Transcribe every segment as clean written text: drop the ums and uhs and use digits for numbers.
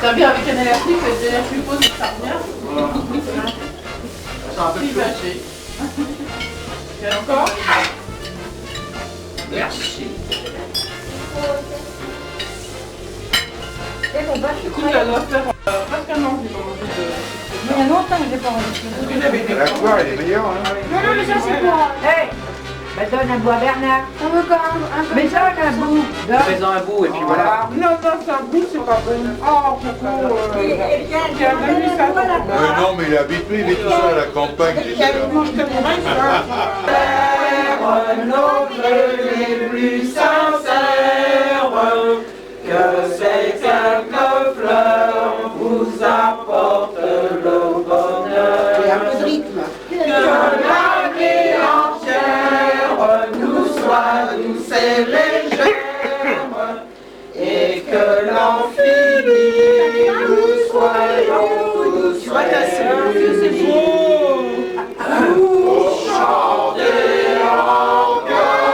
T'as bien avec un élastique, c'est déjà plus beau, c'est ça revient. C'est un peu Plus chaud. vaché. Et encore? Merci. Écoute, elle doit faire presque un an que j'ai pas mangé de... Il y a longtemps que j'ai pas enregistré. La couleur, elle est meilleure, hein. Non, non, mais ça c'est pour... Hey, bah donne un bout à Bernard. On veut quand même un peu... Mais donne un bout. Donne. Fais-en un bout et puis voilà. Non, non, ça goût, c'est pas bon. Oh, Coco, qui a même mis ça. Non, mais il est habitué, il est tout seul à la campagne. Il mange tellement bien que ça. Nos vœux les plus sincères, que ces quelques fleurs vous apportent le bonheur. Et un peu de rythme. Que l'année entière nous soit douce et légère, et que l'infini nous soyons tous C'est beau. pour chanter encore.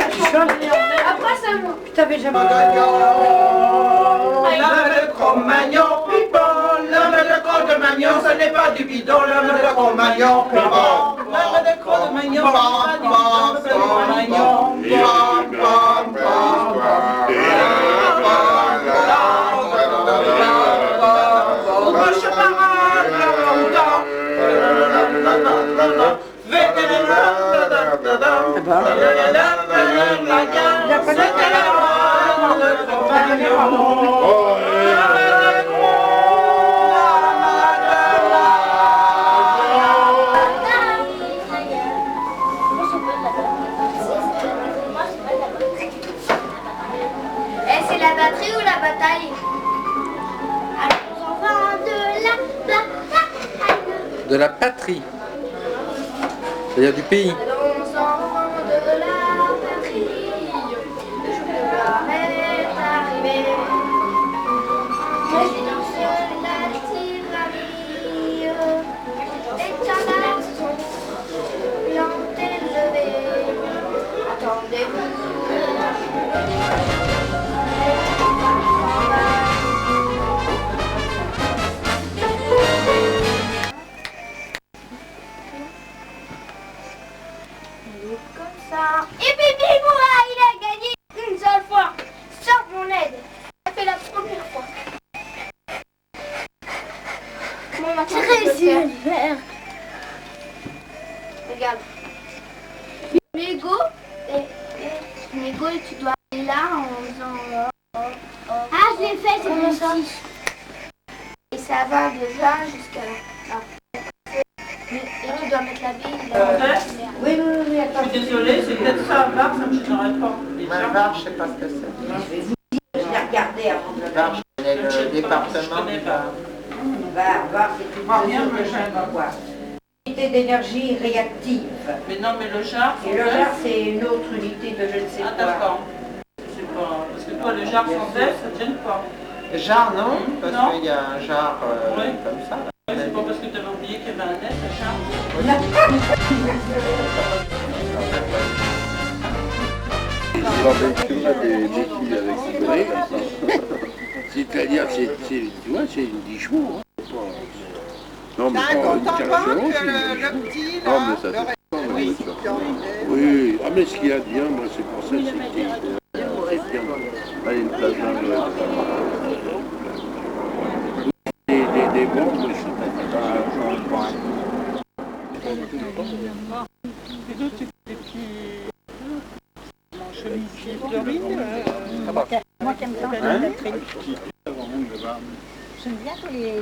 Après ça, T'avais jamais... L'homme de Cro-Magnon, pipon, l'homme de Cro-Magnon, ce n'est pas du bidon, l'homme de Cro-Magnon, pipon, l'homme de Cro-Magnon, ce n'est pas du Cro-Magnon, Roche parade, C'est la batterie ou la bataille? Allons enfants de la bataille. De la patrie. C'est-à-dire du pays. Allons enfants de la patrie. Le jour est arrivé. Silence la tyrannie. Les canards sont bien élevés. Attendez-vous. Comme ça. Et Bibi Moura, il a gagné une seule fois. Sans mon aide. Ça fait la première fois. Comment on va réussi à le faire? Regarde. Lego. Et Lego, et tu dois aller là en faisant... Ah, je l'ai fait, c'est comme ça. Et ça va de là jusqu'à là. Et tu dois mettre la bille là. Oui, oui, oui, Je attends. suis désolée, c'est peut-être ça, là, ça me gênerait pas. Var, je sais pas ce que c'est. Je l'ai regardé avant de le Var, je connais le département. Je connais pas. Var, c'est une Ah, rien, mesure mais de j'aime pas. quoi. Unité d'énergie réactive. Mais non, mais le jar, Et le jar, c'est une autre unité de je ne sais Ah, quoi. d'accord. C'est pas... Parce que toi, le jar sans F, ça te gêne pas. Jar, non, parce Non. qu'il y a un jar Oui. comme ça. Ouais, c'est pas parce que tu avais oublié qu'il y avait un F, le jar. C'est-à-dire, tu vois, c'est une 10 chevaux. Hein. Non, mais D'accord, pas une t'en 15 penses chevaux, que c'est une 10 le chevaux. petit, Non, là, mais ça le dépend, la oui, voiture. qui en est. Oui, ah, mais ce qu'il y a de bien, moi, c'est pour ça, c'est qu'il bien. Allez, une place dans des bons, moi, je suis Moi qui aime tant la batterie. J'aime bien tous les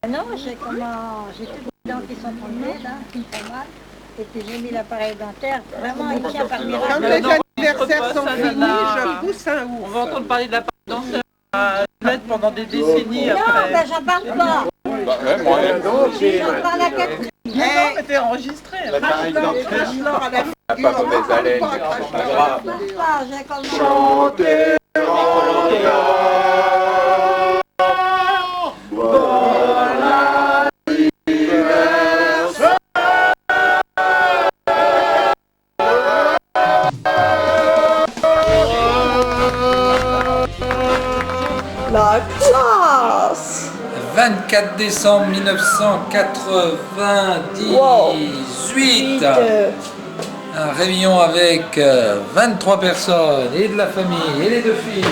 Non, j'ai tous les dents qui sont tombées, là, qui me font mal. Et puis j'ai mis l'appareil dentaire. Vraiment, il tient par Quand miracle. les non, anniversaires sont ça, finis, nana. je pousse un ouf. On va entendre parler de la part danseur à mettre pendant des décennies Non, après. ben j'en parle pas. J'en parle à quatre. Non, mais t'es enregistré. Crache-leur à la figure. Pas mauvaise haleine. Pas Je parle pas, j'ai comme... Chanter encore. La classe. 24 décembre 1998. Wow. Un réveillon avec 23 personnes et de la famille et les 2 filles.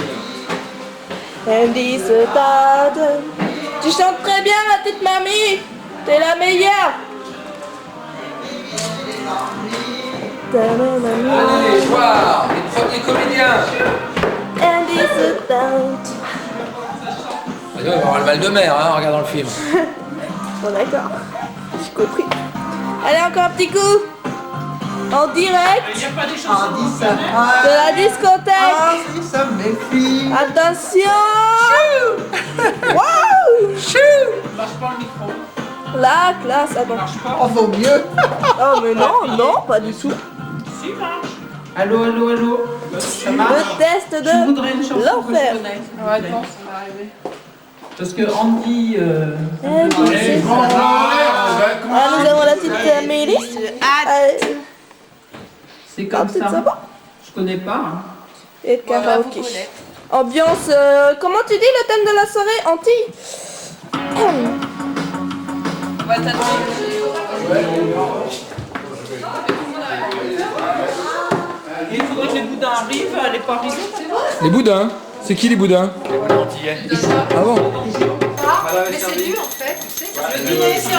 Andy Stade. Tu chantes très bien, ma petite mamie. T'es la meilleure. Allez, voir les premiers comédiens. Andy Stade. Il va avoir le mal de mer hein, en regardant le film. Bon d'accord, j'ai compris. Allez, encore un petit coup. En direct de la discothèque. Ah, si, ça me méfie. Attention. Waouh. La classe. Ah bon. Oh, vaut mieux. Oh mais non, non, pas du tout. Allô, allô, allô. Ça marche? Le test de l'enfer. Ouais, attends, ça va arriver. Parce que Andy... Andy, Bon, c'est ça. Ah, nous avons la petite Mélisse. C'est comme petite ça. sympa. Je connais pas. Hein. Et de karaoké. Ambiance, comment tu dis le thème de la soirée, Anti? Il faudrait que les boudins arrivent, elle est pas arrivée. Les boudins. C'est qui les boudins? Ah bon? Mais c'est dur en fait, tu sais. Le dîner, c'est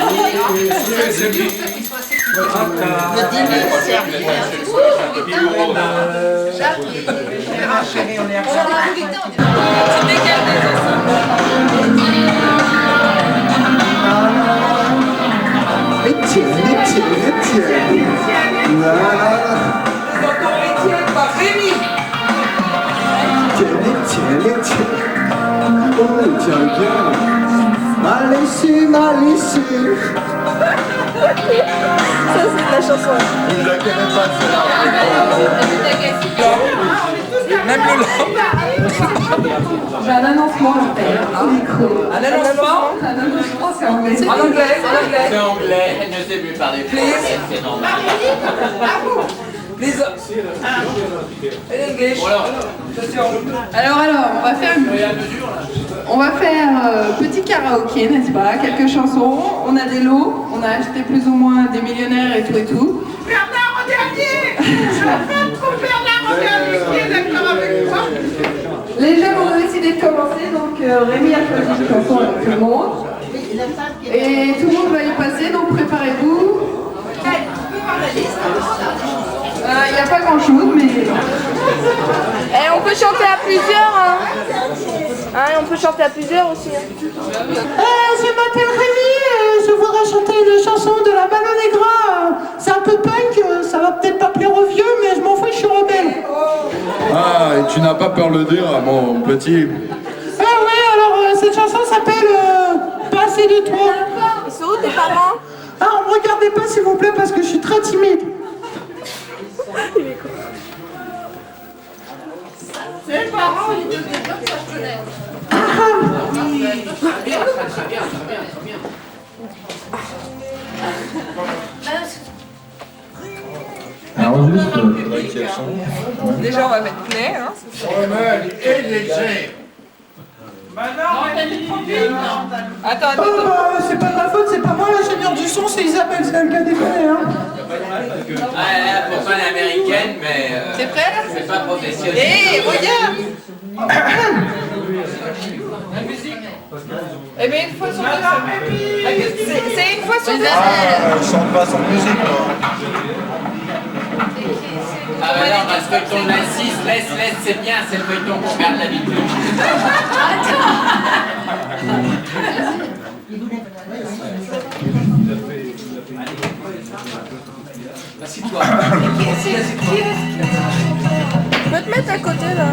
Ça, c'est de la chanson. Je la connais pas celle-là. Même le J'ai un annoncement à faire. Au micro. Un annoncement? C'est anglais. En anglais, C'est anglais, elle ne sait plus parler français, c'est normal. Please. In English. Alors, on va faire petit karaoké, n'est-ce pas? Quelques chansons, on a des lots, on a acheté plus ou moins des millionnaires et tout et tout. Bernard Audernier. Je veux trop Bernard Audernier qui est d'accord avec moi. Les jeunes ont décidé de commencer, donc Rémi a choisi une chanson avec tout le monde. Et tout le monde va y passer, donc préparez-vous. Il n'y a pas grand chose, mais... Et on peut chanter à plusieurs, hein. Hein, on peut chanter à plusieurs aussi. Hein. Je m'appelle Rémi, je voudrais chanter une chanson de la Mano Negra. C'est un peu punk, ça va peut-être pas plaire aux vieux, mais je m'en fous, je suis rebelle. Ah, et tu n'as pas peur de le dire, mon petit. Ah oui, alors cette chanson s'appelle Passer de toi. Ils sont où tes parents? Ah, me regardez pas s'il vous plaît parce que je suis très timide. Mes parents, ils deviennent comme ça, je connais. Alors juste... Déjà, on va mettre Play, hein. Attends. C'est pas de ma faute, c'est pas moi l'ingénieur du son, c'est Isabelle, c'est elle qui a déconné, hein. Pourquoi l'américaine, mais T'es prêt là? c'est pas professionnel. Hé, regarde. Eh bien, une fois sur deux, c'est une fois sur deux. Ah, je chante pas sans musique, moi. Ah bah non, parce que ton laisse, c'est bien, c'est le feuilleton qu'on garde l'habitude. Assieds-toi. Je peux te mettre à côté là.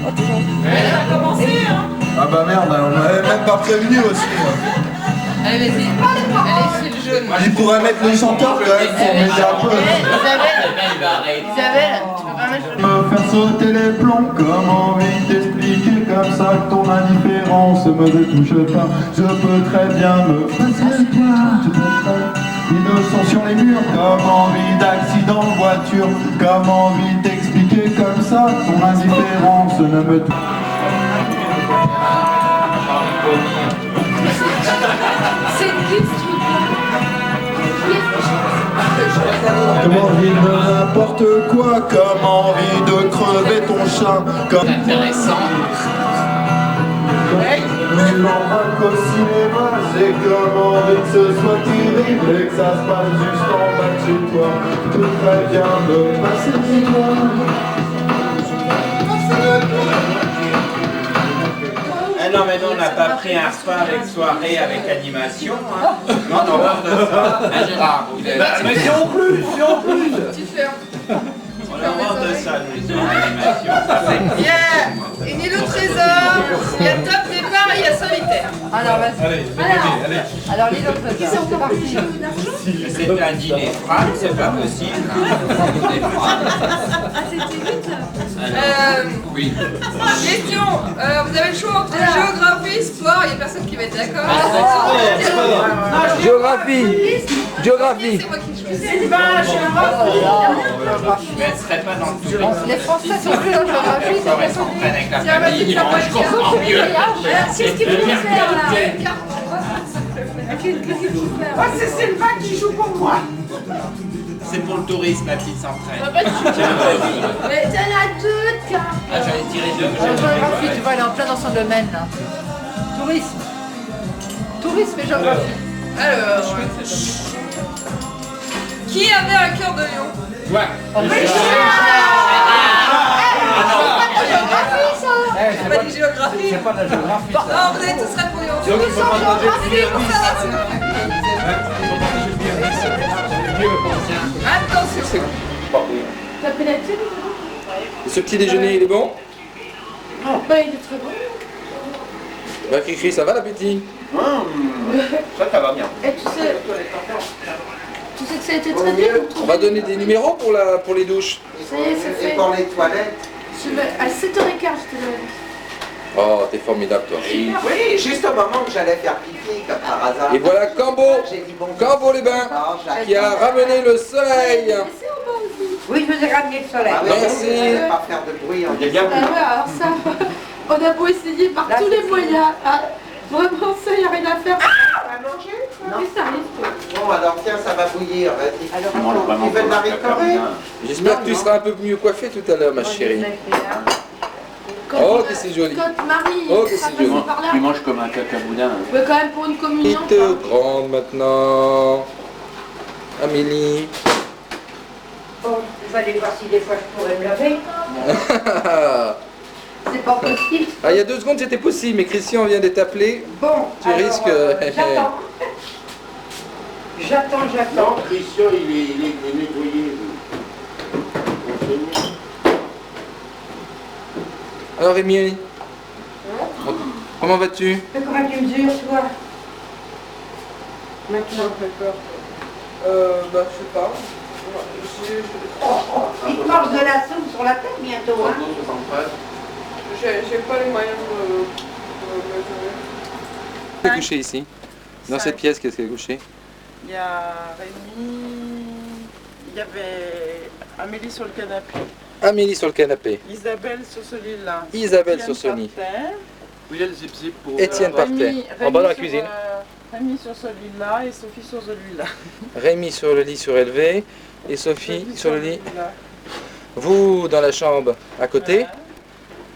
Oh, t'es gentil. Elle va commencer, hein. Ah bah merde, on m'avait même pas prévenu aussi. Allez, vas-y. Allez, c'est le jaune. Il pourrait mettre le chanteur quand même pour m'aider un peu. Isabelle, tu peux pas mettre le... Me faire sauter les plombs, comme envie d'expliquer comme ça que ton indifférence me touche pas. Je peux très bien me passer de toi, je peux très... Innocent sur les murs, comme envie d'accident de voiture, comme envie d'expliquer comme ça que ton indifférence ne me touche pas. C'est une liste. Comme envie de n'importe quoi, comme envie de crever ton chat, comme Intéressant. tu l'embarques au cinéma, c'est comme envie que ce soit terrible et que ça se passe juste en bas de chez toi. Tu peux très bien me passer chez toi. Ah non, mais nous, on n'a pas pris un repas avec soirée, avec animation. Hein. Non, on horreur de ça. Ah, Gérard, vous êtes... Mais si on plus, si on plus. On a horreur de ça, nous, en animation. Ça, c'est Il y a une île au trésor, il y a top départ et il y a solitaire. Alors vas-y. Alors l'île au trésor, c'est parti. c'est un dîner frat, c'est pas possible. Oui. Question, vous avez le choix entre géographie, sport, il n'y a personne qui va être d'accord. Géographie. Géographie. C'est moi qui choisis. Mais elle serait pas dans le tourisme. Les Français sont plus en géographie, Encore, elles s'entraînent avec la famille. Je comprends mieux. c'est ce qu'il faut faire là. C'est Sylvain qui joue pour moi. C'est pour le tourisme, la petite s'entraîne. Mais t'en as deux, car. Ah, j'allais tirer deux. Géographie, tu vois, elle est en plein dans son domaine là. Tourisme. Tourisme et géographie. Alors. Qui avait un cœur de lion? Ouais. C'est pas du géographie. C'est pas de la géographie. Non, vous avez tous répondu. Tous en géographie. Attention. T'as pris la tube? Ce petit déjeuner, il est bon? Bah, il est très bon. Bah, Cricri, ça va l'appétit? Ça va bien. Et tu sais que ça a été traité pour On trouver. va donner des numéros pour les douches. Ça y est, c'est fait. pour les toilettes. À 7h15, je te donne. Oh, t'es formidable, toi. Oui, juste au moment où j'allais faire pipi, comme par hasard. Et voilà Cambo, Cambo les bains, qui a ramené le soleil. Oui, je vous ai ramené le soleil. Ah oui, Merci. vous n'allez pas faire de bruit. On est bien Ah ouais, alors ça, on a beau essayer par tous les moyens. Ah, vraiment, ça, il n'y a rien à faire. à manger. Oui, ça arrive. Bon, alors tiens, ça va bouillir, vas-y. Tu veux de la ricorée? J'espère que tu seras un peu mieux coiffée tout à l'heure, ma chérie. Oh, que c'est joli. Quand Marie Oh, que sera c'est passée joli. par là, Tu manges comme un cacaboudin. mais quand même pour une communion. Petite grande maintenant. Amélie. Bon, je vais aller voir si des fois je pourrais me laver. C'est pas possible. Ah, il y a 2 secondes c'était possible, mais Christian vient de t'appeler. Bon, Tu alors, risques. j'attends. J'attends. Christian, il est nettoyé. Alors Rémi, comment vas-tu? Mais comment tu mesures, toi? Maintenant, Bah, je sais pas. il te marche de la soupe sur la tête bientôt, hein? J'ai pas les moyens de mesurer. Qui est couché ici? Dans cette pièce, qu'est-ce qui est couché? Il y a Rémi, il y avait Amélie sur le canapé, Amélie sur le canapé, Isabelle sur ce lit-là, Isabelle sur ce lit, Oui, il y a le zip-zip pour... Étienne par terre, en bas dans la cuisine, Rémi sur celui-là et Sophie sur celui-là. Rémi sur le lit surélevé et Sophie sur le lit. Vous dans la chambre à côté. Voilà.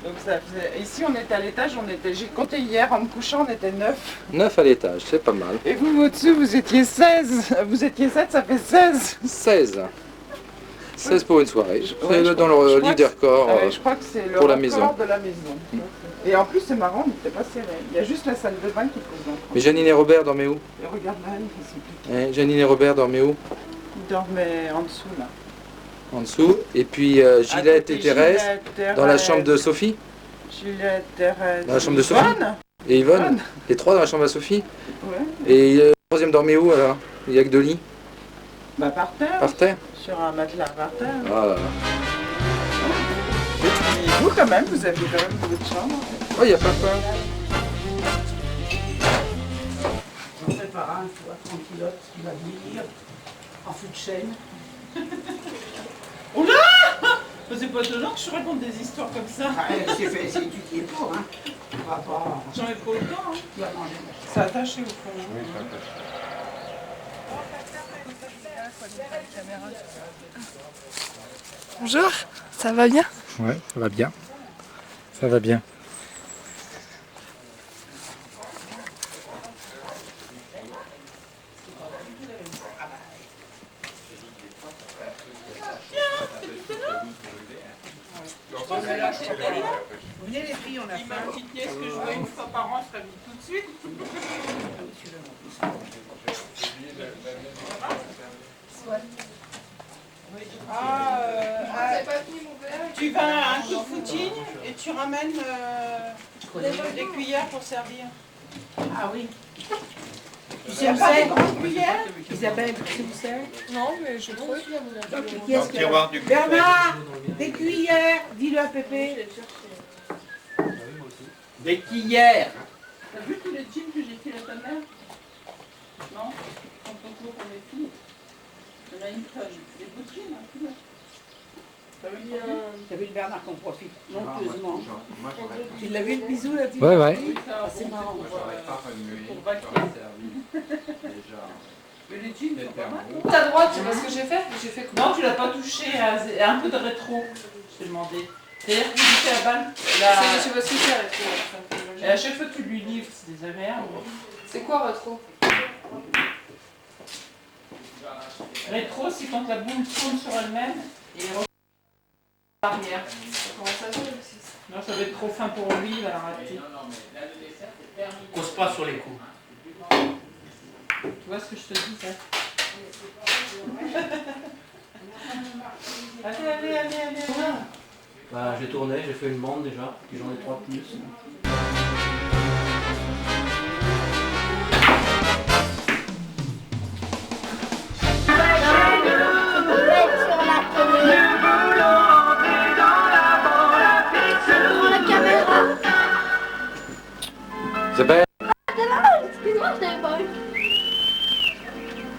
Donc ça faisait... Ici on était à l'étage, j'ai compté hier en me couchant, on était 9. 9 à l'étage, c'est pas mal. Et vous au-dessus vous étiez 16. Vous étiez 7, ça fait 16. 16. 16 pour une soirée. Ouais, C'est dans le livre des records je crois que c'est le pour la record maison. de la maison. Et en plus c'est marrant, on n'était pas serré. Il y a juste la salle de bain qui pose. Mais Janine et Robert dormaient où? Et regarde là, ils sont plus. Janine et Robert dormaient où? Ils dormaient en dessous là. En dessous. Et puis Gillette et Thérèse dans la chambre de Sophie. Gillette, Thérèse. Dans la chambre de Sophie. Yvonne. Et Yvonne. Les 3 dans la chambre à Sophie. Ouais. Et le 3e dormait où alors? Il n'y a que 2 lits. Bah par terre. Par terre. Sur un matelas par terre. Ah là là. Et puis vous quand même, vous aviez quand même beaucoup de chambres. Oh, il n'y a pas peur. On prépare un, tu vois, tranquillote qui va venir en fou de chaîne. Oula! C'est pas étonnant que je raconte des histoires comme ça. C'est étudié pour, hein. J'en ai pas autant, hein. C'est attaché au fond. Oui, c'est attaché. Bonjour, ça va bien? Ouais, ça va bien. Ça va bien. Venez les filles, on a fait une petite pièce que je vois une fois par an, je serai venue tout de suite. Tu vas à un coup de footing et tu ramènes des cuillères pour servir. Ah oui. Tu sais pas des grandes cuillères? Isabelle, tu sais où c'est? Non, mais je trouve. Dans le tiroir du Bernard, des cuillères, dis-le à Pépé. Des cuillères. T'as vu tous les jeans que j'ai fait à ta mère? Non? En concours pour les filles. Il y en a une tonne. Des beaux jeans, hein, tu vois. T'as vu le Bernard qu'on profite honteusement. Tu l'as vu le bisou là? Ouais, ouais. C'est marrant. Mais les jeans sont pas mal. Ta droite, tu vois ce que j'ai fait? J'ai fait quoi? Non, tu l'as pas touché, un peu de rétro, je t'ai demandé. C'est-à-dire que tu fais la balle. Je sais pas ce que c'est rétro. Et à chaque fois que tu lui livres, c'est désagréable. C'est quoi rétro? Rétro, c'est quand la boule tourne sur elle-même et arrière. Comment ça se fait? Non, ça va être trop fin pour lui, il va l'arrêter. Cause pas sur les coups. Tu vois ce que je te dis, ça? Allez. Bah, j'ai tourné, j'ai fait une bande déjà, puis j'en ai 3 de plus. Isabelle. Excuse-moi, je t'avais pas vu.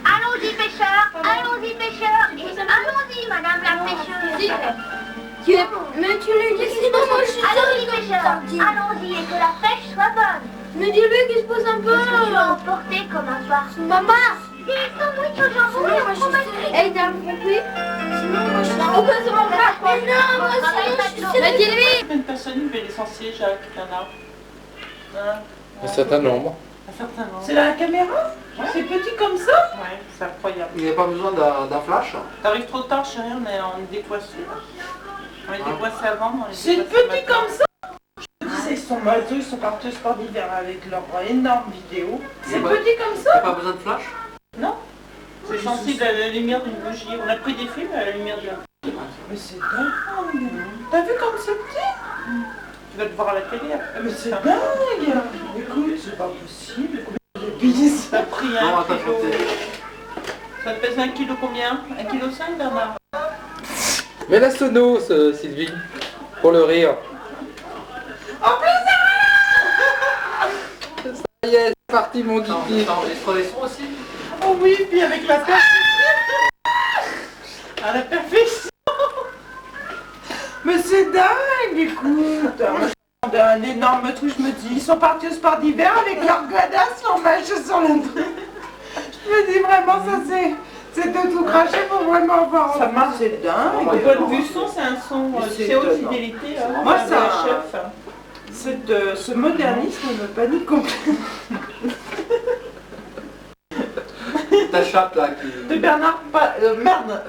Allons-y, pêcheurs. Allons-y, pêcheurs. Allons-y, madame la pêcheuse. Mais tu lui dis que moi je suis Allons-y, pêcheurs. Allons-y, et que la pêche soit bonne. Mais dis-lui qu'il se pose un peu. Je vais emporter comme un soir. Maman. Des sandwichs au jambon. Elle t'a compris? Sinon, moi je suis... On peut se rendre là. Mais non, moi sinon, mais dis-lui. Une personne fait l'essentiel, Jacques, Bernard. Un certain nombre. C'est la caméra? C'est petit comme ça? Ouais, c'est incroyable. Il n'y a pas besoin d'un flash? T'arrives trop tard, chérie, on est décoiffés. On est décoiffés avant, on est C'est petit comme ça? Je te disais, ils sont malheureux, ils sont partis au sport d'hiver avec leur énorme vidéo. C'est petit comme ça? Il n'y a pas besoin de flash? Non. C'est sensible à la lumière d'une bougie. On a pris des films à la lumière de la bougie. Mais c'est dingue. T'as vu comme c'est petit? Tu vas te voir à la télé après. Mais c'est dingue. Écoute, c'est pas possible. Combien de billets ça a pris? Non, 1 kilo. Ça te pèse 1 kilo combien? 1,5 kg, Bernard? Mais la sono, Sylvie, pour le rire. En plus, ça y est, c'est parti mon Guigui. Ça enregistre les sons aussi? oh oui, puis avec la perfection. À la perfection. Mais c'est dingue, écoute. Un énorme truc, je me dis, ils sont partis au sport d'hiver avec leur godasse, leur mèche sur le truc. Je me dis vraiment, ça c'est de tout cracher pour vraiment voir. Ça marche, c'est dingue. Au point de vue son, c'est un son, c'est haute fidélité. Moi, ça, ce modernisme me panique complètement. Ta chatte là qui... De Bernard, merde,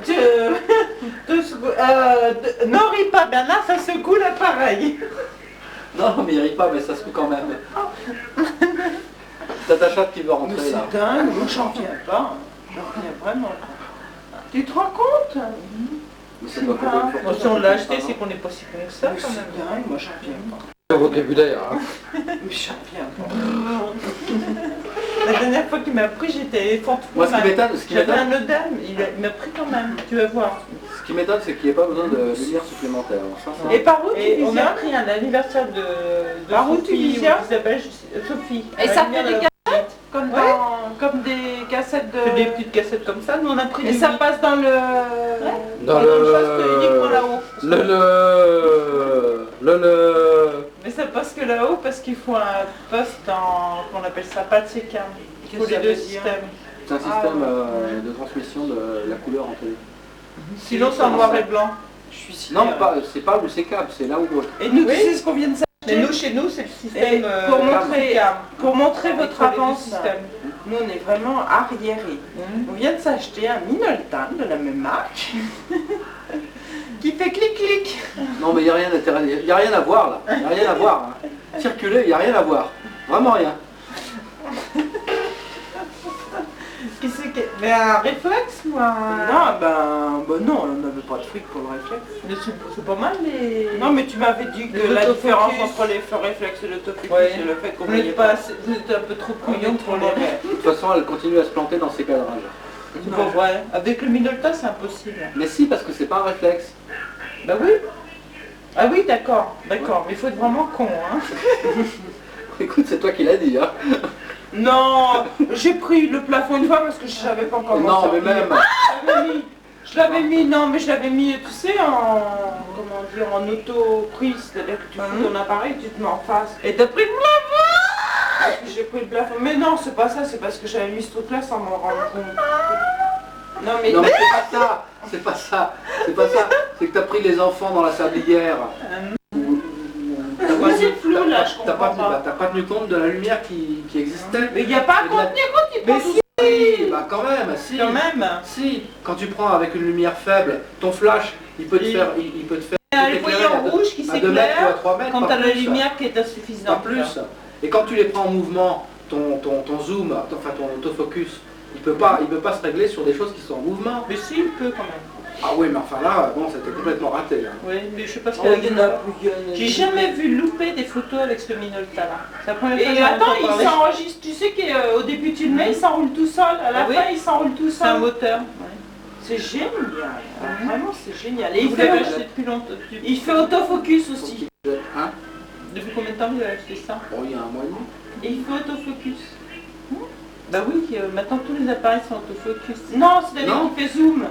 non ris pas Bernard, ça secoue l'appareil. Non mais il rit pas, mais ça secoue quand même. T'as ta chatte qui veut rentrer mais là. C'est dingue, moi j'en reviens pas, j'en reviens vraiment. Tu te rends compte? C'est pas cool. Si on l'a acheté, c'est qu'on n'est pas si con que ça. C'est dingue, moi j'en reviens pas. C'est votre vocabulaire. Hein. Mais j'en reviens pas. La dernière fois qu'il m'a pris, j'étais éléphante. Moi ce qui m'étonne, j'avais un œdème, il m'a pris quand même, tu vas voir. Ce qui m'étonne, c'est qu'il n'y ait pas besoin de lumière supplémentaire. Ça, et par où tu viens? On a pris un anniversaire de Sophie ou d'Isabelle, Sophie. Et ça fait des cassettes comme des cassettes de... Des petites cassettes comme ça, nous on a pris. Et ça passe dans le... Dans Mais ça passe que là-haut parce qu'il faut un poste en, qu'on appelle ça, pas de sécam. Il faut les deux systèmes. C'est un système de transmission de la couleur en télé. Sinon c'est en noir et blanc. Non, c'est pas où c'est câble, c'est là où... Et nous, tu sais ce qu'on vient de s'acheter. Mais nous, chez nous, c'est le système... pour montrer votre avance, nous on est vraiment arriérés. On vient de s'acheter un Minolta de la même marque qui fait clic-clic. Non mais il n'y a rien à voir là, il n'y a rien à voir. Hein. Circuler, il n'y a rien à voir. Vraiment rien. Mais un réflexe ou un... Non, non, on n'avait pas de fric pour le réflexe. Mais c'est pas mal les... Non, mais tu m'avais dit que la différence entre les réflexes et l'autofocus, c'est le fait qu'on voyait pas... Vous êtes un peu trop couillon pour les... De toute façon, elle continue à se planter dans ses cadrages. C'est pas vrai. Avec le Minolta, c'est impossible. Mais si, parce que c'est pas un réflexe. Bah oui. Ah oui, d'accord, d'accord. Mais il faut être vraiment con, hein. Écoute, c'est toi qui l'as dit, hein. Non, j'ai pris le plafond une fois parce que je savais pas comment. Non, mais même. Je l'avais mis, non, mais je l'avais mis, tu sais, comment dire, en auto-prise, c'est-à-dire que tu fous ton appareil, tu te mets en face. Et t'as pris le plafond. J'ai pris le plafond. Mais non, c'est pas ça, c'est parce que j'avais mis ce truc-là sans m'en rendre compte. Non, mais c'est pas ça, c'est pas ça, c'est pas ça. C'est que t'as pris les enfants dans la sablière. C'est flou là, je comprends pas. T'as pas tenu compte de la lumière qui existait. Mais il n'y a pas à contenir quand tu prends tout ça. Bah quand même, si. Quand même. Si, quand tu prends avec une lumière faible, ton flash, il peut te faire... Il peut te faire les voyants rouges qui s'éclairent quand t'as la lumière qui est insuffisante. Pas plus. Et quand tu les prends en mouvement, ton zoom, enfin ton autofocus, il peut pas se régler sur des choses qui sont en mouvement. Mais si, il peut quand même. Ah oui, mais enfin là, bon, c'était complètement raté. Hein. Oui, mais je sais pas ce qu'il y a. J'ai jamais vu louper des photos avec ce Minolta là. Et attends, il s'enregistre, tu sais qu'au début tu le mets, il s'enroule tout seul, à la fin il s'enroule tout seul. C'est un moteur. C'est génial, vraiment c'est génial. Et il fait acheté depuis longtemps. Il fait autofocus aussi. Hein? Depuis combien de temps vous avez acheté ça? Bon, il y a un mois et demi. Et il fait autofocus. Bah oui, maintenant tous les appareils sont autofocus. Non, c'est-à-dire qu'il fait zoom.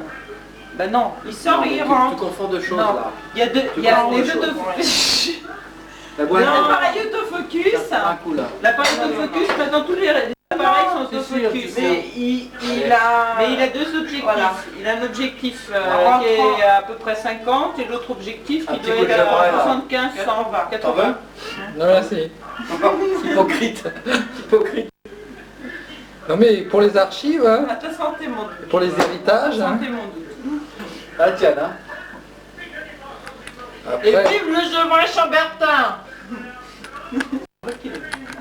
Ben non, il sort et il rentre. Tu confonds deux choses là. Il y a les deux autofocus. L'appareil autofocus. L'appareil autofocus, maintenant tous les appareils sont autofocus. Mais il a deux objectifs. Voilà. Il a un objectif qui est à peu près 50 et l'autre objectif qui doit être à 75, 120, 80. Non, là c'est hypocrite. Hypocrite. Non mais pour les archives, hein, ta santé, mon doute. Pour les héritages, ta santé, mon doute. Ah tiens, hein. Après... Et vive le chemin Chambertin.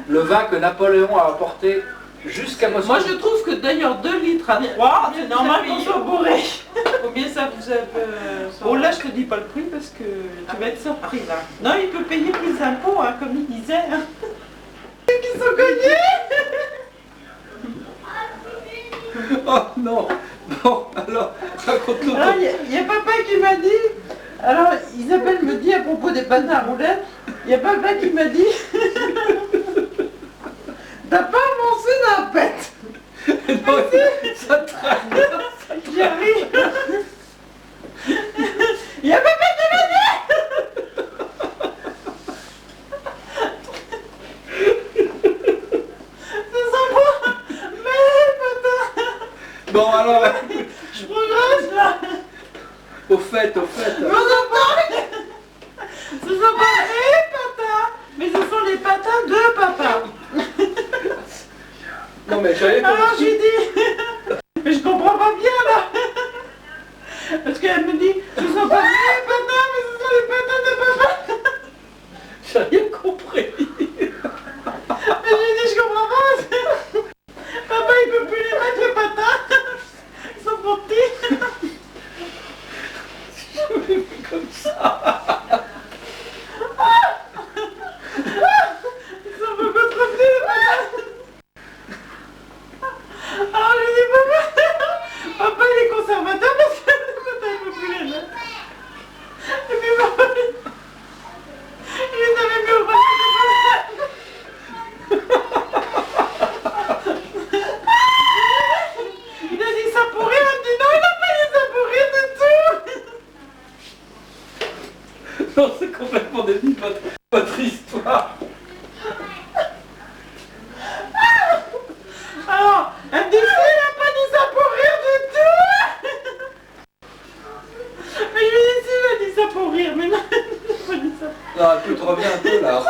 Le vin que Napoléon a apporté jusqu'à Moscou. Moi je trouve que d'ailleurs 2 litres à 3, c'est normal qu'on soit bourré. Combien ça vous a... Oh là je te dis pas le prix parce que tu vas être surpris là. Non, il peut payer plus d'impôts, hein, comme il disait. Hein. Qui sont cognés. Oh non. Bon, alors, raconte-nous. Alors, il y a papa qui m'a dit, alors Isabelle me dit à propos des pâtes à roulettes, il y a papa qui m'a dit, t'as pas avancé dans la pète. Non, ça traverse. J'ai ri. Il y a papa qui m'a dit. Bon alors... Je progresse là. Au fait. Mais ce sont pas les patins, mais ce sont les patins de papa. Non mais j'avais pas... Alors j'ai dit... Mais je comprends pas bien là. Parce qu'elle me dit, ce sont pas les patins, mais ce sont les patins de papa. J'ai rien compris. Mais j'ai dit, je comprends pas. Papa il peut plus les mettre les patins. Ils sont trop petits. Je me fais comme ça. Ils sont beaucoup trop petits les patins. Ah racontez-nous votre histoire. Alors, elle me dit, il n'a pas dit ça pour rire du tout. Mais je lui ai dit, si, il a dit ça pour rire, mais non, il n'a pas dit ça. Non, écoute, reviens un peu là.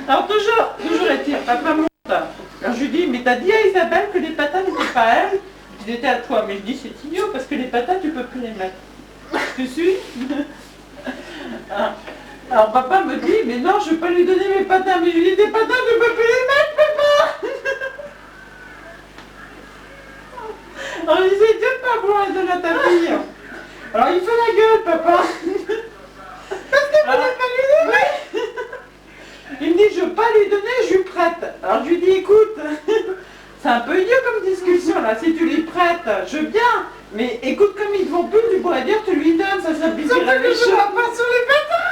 Alors toujours est-il, papa monte. Alors je lui dis, mais t'as dit à Isabelle que les patates n'étaient pas à elle, qu'ils étaient à toi. Mais je dis, c'est idiot parce que les patates, tu peux plus les mettre. Tu suis? Alors papa me dit, mais non, je ne vais pas lui donner mes patates. Mais je lui dis, tes patates, tu peux plus les mettre, papa. Alors je dis, c'est idiot de pas vouloir les donner à ta fille. Alors il fait la gueule, papa. Parce que vous n'avez pas lui donner. Il me dit, je ne veux pas lui donner, je lui prête. Alors je lui dis, écoute, c'est un peu idiot comme discussion là, si tu lui prêtes, je veux bien. Mais écoute, comme ils ne vont plus, tu pourrais dire, tu lui donnes, ça s'appliquerait les choses. Je ne vais pas sur les patates.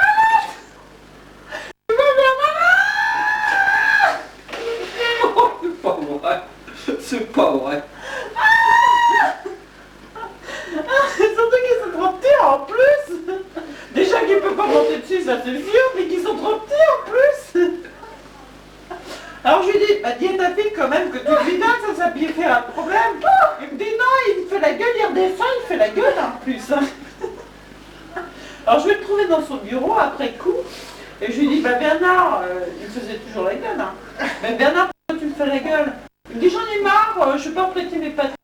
Je vais bien Oh, c'est pas vrai. C'est pas vrai. Surtout qu'ils sont trop petits en plus. Déjà qu'ils ne peuvent pas monter dessus, ça c'est sûr, mais qu'ils sont trop petits en plus. Alors je lui dis, bah, dis à ta fille quand même que tu lui donnes, ça s'appliquera le problème. Il me dit non, il fait la gueule, il redescend, il fait la gueule en plus. Alors je vais le trouver dans son bureau après coup, et je lui dis, bah Bernard, il faisait toujours la gueule, hein. Mais Bernard, pourquoi tu me fais la gueule? Il me dit, j'en ai marre, je ne peux pas prêter mes patates.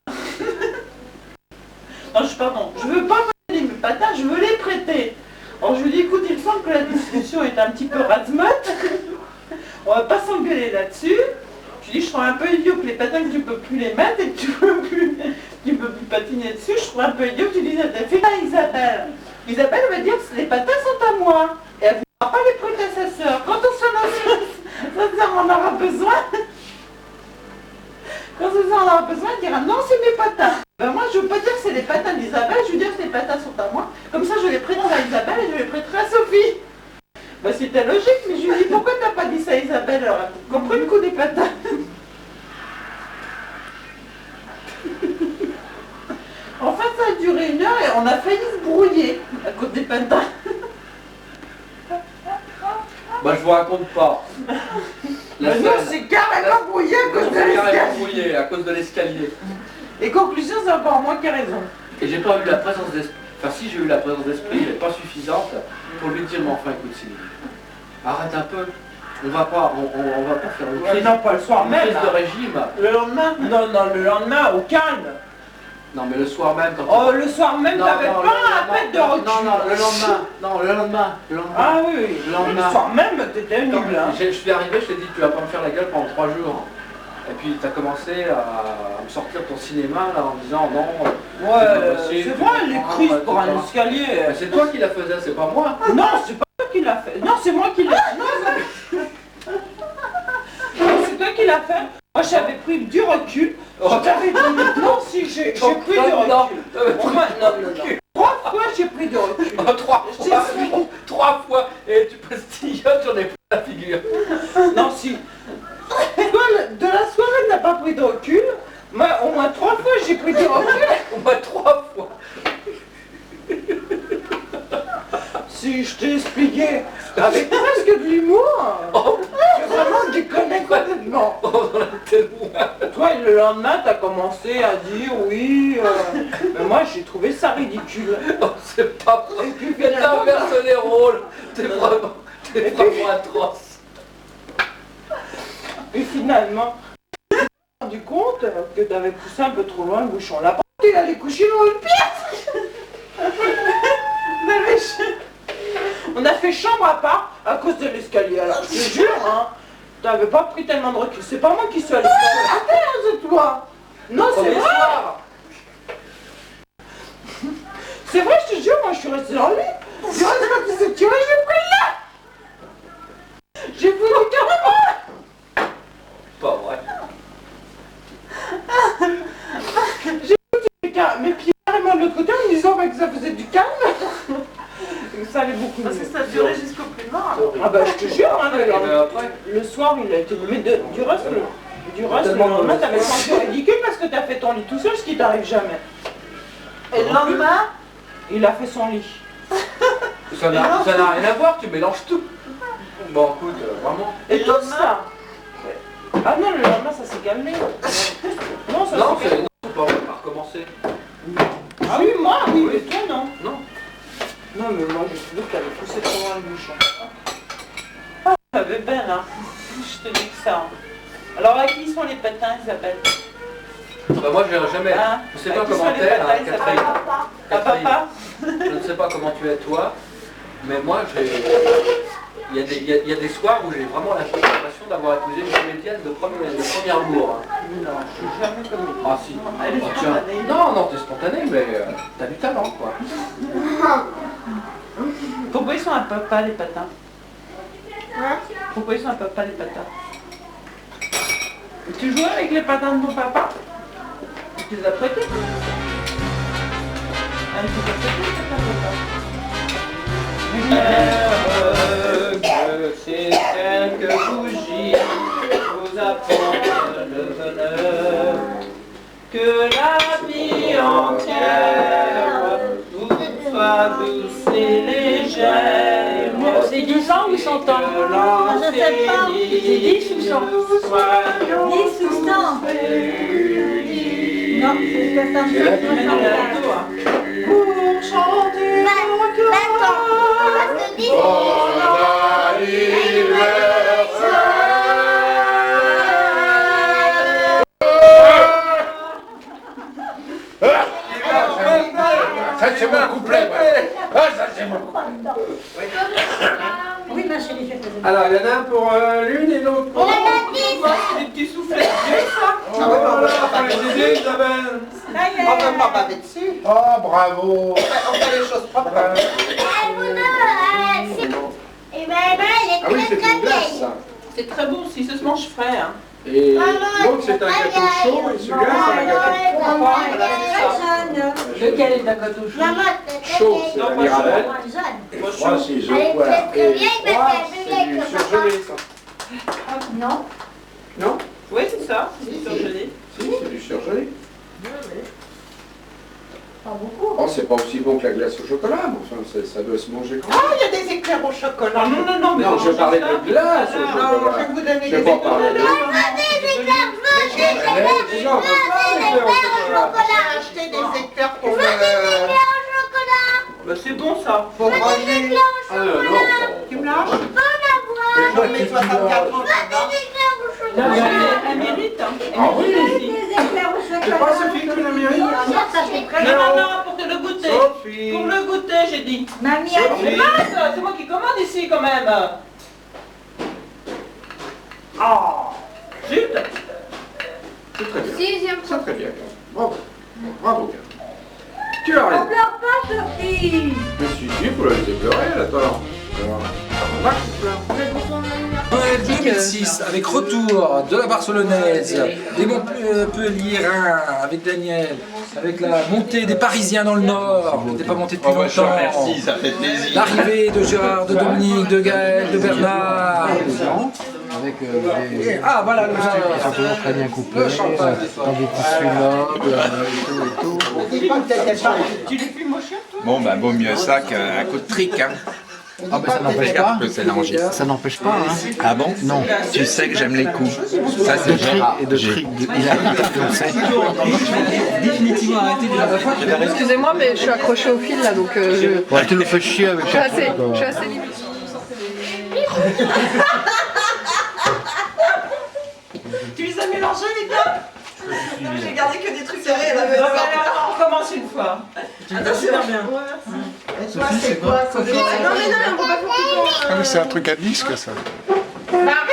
Non, pardon, je veux pas prêter mes patates, je veux les prêter. Alors je lui dis, écoute, il me semble que la discussion est un petit peu razmotte. On va pas s'engueuler là-dessus. Je lui dis, je trouve un peu idiot que les patates, tu peux plus les mettre et que tu peux plus patiner dessus. Je trouve un peu idiot que tu dises à ta fille, à Isabelle. Isabelle va dire que les patates sont à moi. Et elle ne pourra pas les prêter à sa sœur. Quand on s'en en aura besoin, quand on en aura besoin, elle dira, non, c'est mes patates. Ben moi, je ne veux pas dire que c'est les patates d'Isabelle, je veux dire que les patates sont à moi. Comme ça, je les prêterai à Isabelle et je les prêterai à Sophie. Ben c'était logique, mais je lui dis, pourquoi t'as pas dit ça à Isabelle? Alors, elle comprend le coup des patates. Enfin, ça a duré 1 heure et on a failli se brouiller à cause des patates. Bah, je vous raconte pas. Mais non, c'est carrément brouillé à cause de l'escalier. Carrément brouillé à cause de l'escalier. Et conclusion, c'est encore moi qui ai raison. Et j'ai pas eu la présence d'esprit. Enfin, si j'ai eu la présence d'esprit, elle n'est pas suffisante pour lui dire, mais enfin, écoute, Sylvie, arrête un peu. On va pas faire une crise. Non, pas le soir même. Crise de régime. Le lendemain? Non, le lendemain, au calme. Non, mais le soir même, quand oh, le soir même, t'avais pas un pet de recul. Non, le lendemain. Non, le lendemain. Ah oui, le soir même, t'étais nul. Hein. Je suis arrivé, je t'ai dit, tu vas pas me faire la gueule pendant 3 jours. Et puis tu as commencé à me sortir ton cinéma là en disant non. Ouais, c'est vrai, les crises pour un escalier. Mais c'est toi qui la faisais, c'est pas moi. Non, c'est pas toi qui l'a fait. Non, c'est moi qui l'ai fait. Non, c'est toi qui l'as fait. Moi j'avais pris du recul. Je t'avais dit non, si j'ai pris du recul. Non. 3 fois j'ai pris du recul. 3 fois. Et tu prestillotes, j'en ai pris la figure. Non, si. De la soirée, elle n'a pas pris de recul. Moi, au moins 3 fois, j'ai pris du recul. Au moins 3 fois. Si je t'ai expliqué avec presque de l'humour, tu vraiment déconnes complètement. Toi, le lendemain, t'as commencé à dire oui. Mais moi, j'ai trouvé ça ridicule. Oh, c'est pas vrai. Et puis, t'as inversé les rôles. T'es vraiment atroce. Et finalement, tu t'es rendu compte que tu avais poussé un peu trop loin le bouchon. La porte, il allait coucher dans une pièce. On a fait chambre à part à cause de l'escalier. Alors je te jure, hein, tu n'avais pas pris tellement de recul. C'est pas moi qui suis allée à terre, c'est toi. Non, c'est vrai. C'est vrai, je te jure, moi je suis restée dans le lit. Tu restes quand tu sais tirer, j'ai pris là. J'ai voulu carrément. Pas vrai. J'ai foutu mes pieds carrément de l'autre côté en me disant que ça faisait du calme. Ça allait beaucoup mieux. Parce que ça durait jusqu'au plus mort. Ah bah je te jure, hein, le soir il a été... Mais du reste, le lendemain t'avais senti ridicule parce que t'as fait ton lit tout seul, ce qui t'arrive jamais. Et le lendemain, il a fait son lit. Ça n'a rien à voir, tu mélanges tout. Bon, écoute, vraiment. Et tout ça. Ah non, le lendemain, ça s'est calmé. Non, ça Non, s'est calmé. c'est pas, on va pas recommencer. Ah oui, moi, oui, mais toi, non. Non. Non, mais moi, j'ai trouvé que t'avais poussé trop loin le bouchon. Ah, ça avait peine, hein. Je te dis que ça. Alors, à qui sont les patins, Isabelle? Bah moi, je jamais. Hein? Je sais pas comment t'es, hein, Catherine. À papa? Je ne sais pas comment tu es toi, mais moi, il y a des soirs où j'ai vraiment l'impression d'avoir épousé une comédienne de premier amour. Hein. Non, je suis jamais comédienne. Ah si. Elle est Ah, tiens. spontanée. Non, t'es spontanée, mais t'as du talent, quoi. Pourquoi ils sont à papa, les patins? Pourquoi ils sont à papa, les patins? Tu joues avec les patins de ton papa? Tu les as prêtés? Ah, tu les as prêtés, les patins de papa? Que c'est quelques bougies vous apportent le bonheur, que la vie entière vous soit douce et légère. C'est 10 ans ou 100 ans? Je ne sais pas. C'est 10 ou 100? 10 ou 100? Non, c'est 60. Pour chanter Ça c'est mon couplet. Ah, ça c'est mon couplet. Oui, ma chérie, je te Alors, il y en a un pour l'une et l'autre pour l'autre. c'est des petits soufflets de Dieu, ça. Ah oui, on va les aider, Isabelle. On va pas baver dessus. Oh, bravo. On fait les choses propres. Ah oui, c'est une glace, ça. C'est très bon aussi, ça se mange frais. Hein. Et l'autre, c'est un gâteau chaud, et celui-là, c'est un gâteau froid. Lequel est un gâteau chaud? Chaud, c'est la mirabelle. Moi, Froid, c'est jaune, voilà. Et froid, c'est du surgelé, ça. Non. Non? Oui, c'est ça, c'est du surgelé. Si, c'est du surgelé. Pas beaucoup. Oh, c'est pas aussi bon que la glace au chocolat, mais enfin, ça doit se manger quand même. Ah, il y a des éclairs au chocolat. Non, non, non, mais Non, je parlais de glace au chocolat. Non, je vais vous donner Je vais des pas parler de J'ai acheté des éclairs pour le... Bah, c'est bon ça. Faut ranger. Ah non, non. Tu me lâches? J'en mets 64 ans. Elle mérite, hein. Ah oui. C'est pas Sophie qui la mérite? Non, non, non, pour te le goûter. Sophie. Pour le goûter, j'ai dit. Mamie a dit. C'est moi qui commande ici quand même. Oh, zut. C'est très bien. Sixième C'est très bien. Bravo. Bravo. Tu as On raison. pleure pas, Sophie. Mais si, faut la laisser pleurer, là, toi. On va que tu pleures. Noël 2006, avec retour de la Barcelonaise, des Montpelliérains avec Daniel, avec la montée des Parisiens dans le Nord, qui n'était pas monté depuis longtemps. Merci, ça fait plaisir. L'arrivée de Gérard, de Dominique, de Gaël, de Bernard. Avec Ah voilà le ils sont toujours très bien couplés, dans des tissus nobles, et tout. Tu les fumes au chien, toi? Bon, bah, vaut mieux ça qu'un coup de trick, hein. Ah ben ça n'empêche pas. C'est l'angine. Ça n'empêche pas, hein. Ah bon? Non. Tu sais que j'aime les coups. Ça, c'est Gérard. Et de trick. Il a Définitivement arrêté de Excusez-moi, mais je suis accrochée au fil là, donc je... Ouais, tu nous fais chier avec ça. Je suis assez limite. Tu les as mélangés, les gars? J'ai gardé que des trucs serrés. On recommence une fois. Attends, super bien. Et toi, c'est quoi? Non, mais non, on va pas faire tout le temps. Ah, mais c'est un truc à disque, ça. Marie!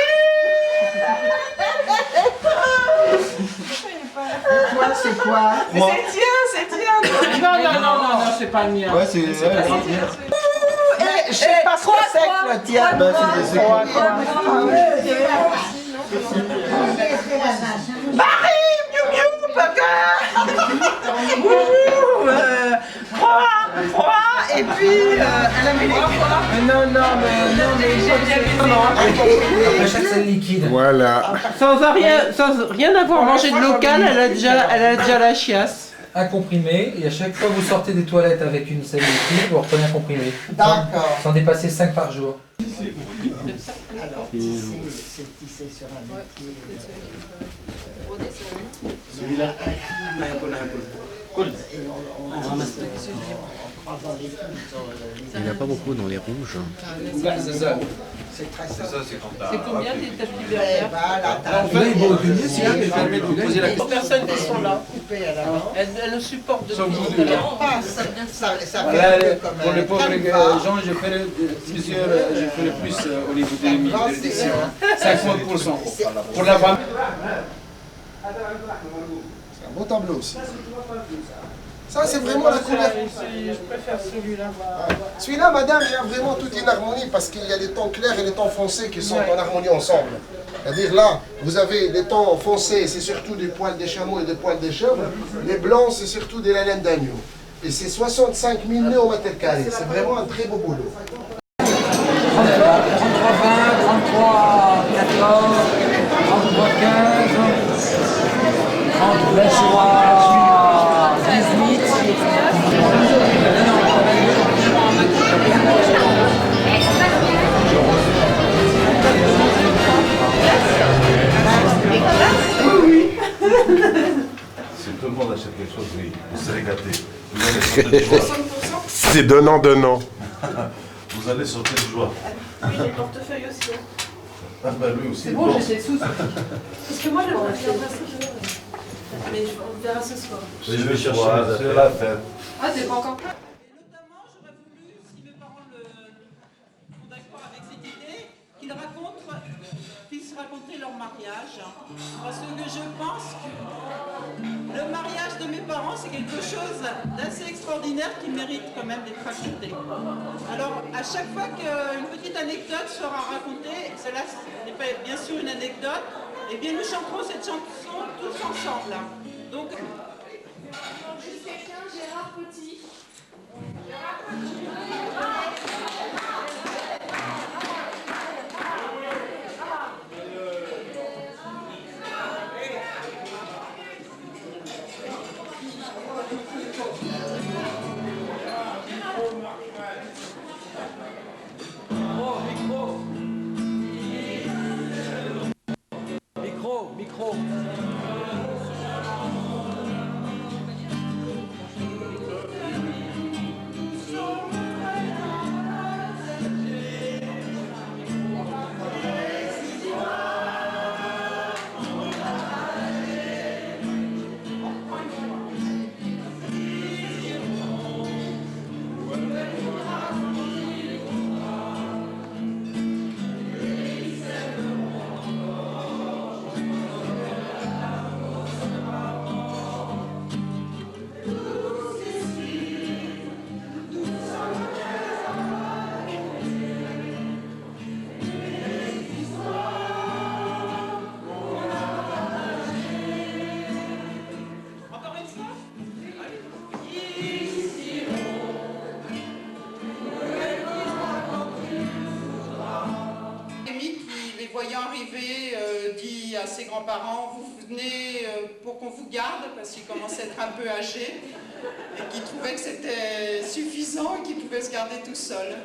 Toi, c'est quoi? Mais c'est le tien! Non, non, c'est pas le mien. Ouais, c'est... Je sais pas ce que c'est que le tien. Bah, c'est des Marie, miou miou, papa. Froid, et puis elle a mis les Non, mais liquide. Voilà. sans rien avoir mangé de local, elle a déjà la chiasse. un comprimé, et à chaque fois que vous sortez des toilettes avec une selle liquide, vous reprenez un comprimé. D'accord. Sans dépasser 5 par jour. Alors, c'est tissé sur un métier. Celui-là. Il n'y en a pas beaucoup dans les rouges. C'est très C'est ça, c'est quand t'as. C'est combien des tapis berbères? En fait, il permet de vous poser la Les question. personnes qui sont là, elles nous supportent depuis tout à l'heure. Pour les pauvres gens, je fais le plus au niveau des juridictions. 50%. Pour la femme. C'est un beau tableau aussi. Ça, c'est vraiment la couleur. Je préfère celui-là. Celui-là, madame, il y a vraiment toute une harmonie parce qu'il y a les tons clairs et les tons foncés qui sont en harmonie ensemble. C'est-à-dire là, vous avez les tons foncés, c'est surtout du poil des chameaux et des poils des chèvres. Les blancs, c'est surtout de la laine d'agneau. Et c'est 65 000 nœuds au mètre carré. C'est vraiment un très beau boulot. 33, 20, 33, 14, 33, 15, 33, 18. Si tout le monde achète quelque chose, oui, vous serez gâtés. Vous allez sauter de joie. C'est donnant. Vous allez sauter de joie. Oui, les portefeuilles aussi. Ah bah lui aussi. C'est bon, j'ai des sous. Parce que moi, j'aimerais bien faire ça. Mais on verra ce soir. Je vais chercher c'est la fête. Ah, t'es pas encore prêt? Qu'ils puissent raconter leur mariage. Parce que je pense que le mariage de mes parents, c'est quelque chose d'assez extraordinaire qui mérite quand même d'être raconté. Alors, à chaque fois qu'une petite anecdote sera racontée, cela n'est pas bien sûr une anecdote, eh bien nous chanterons cette chanson tous ensemble. Donc, juste quelqu'un, Gérard Petit. Micro. voyant arriver, dit à ses grands-parents, vous venez pour qu'on vous garde, parce qu'il commençait à être un peu âgé, et qu'il trouvait que c'était suffisant et qu'il pouvait se garder tout seul.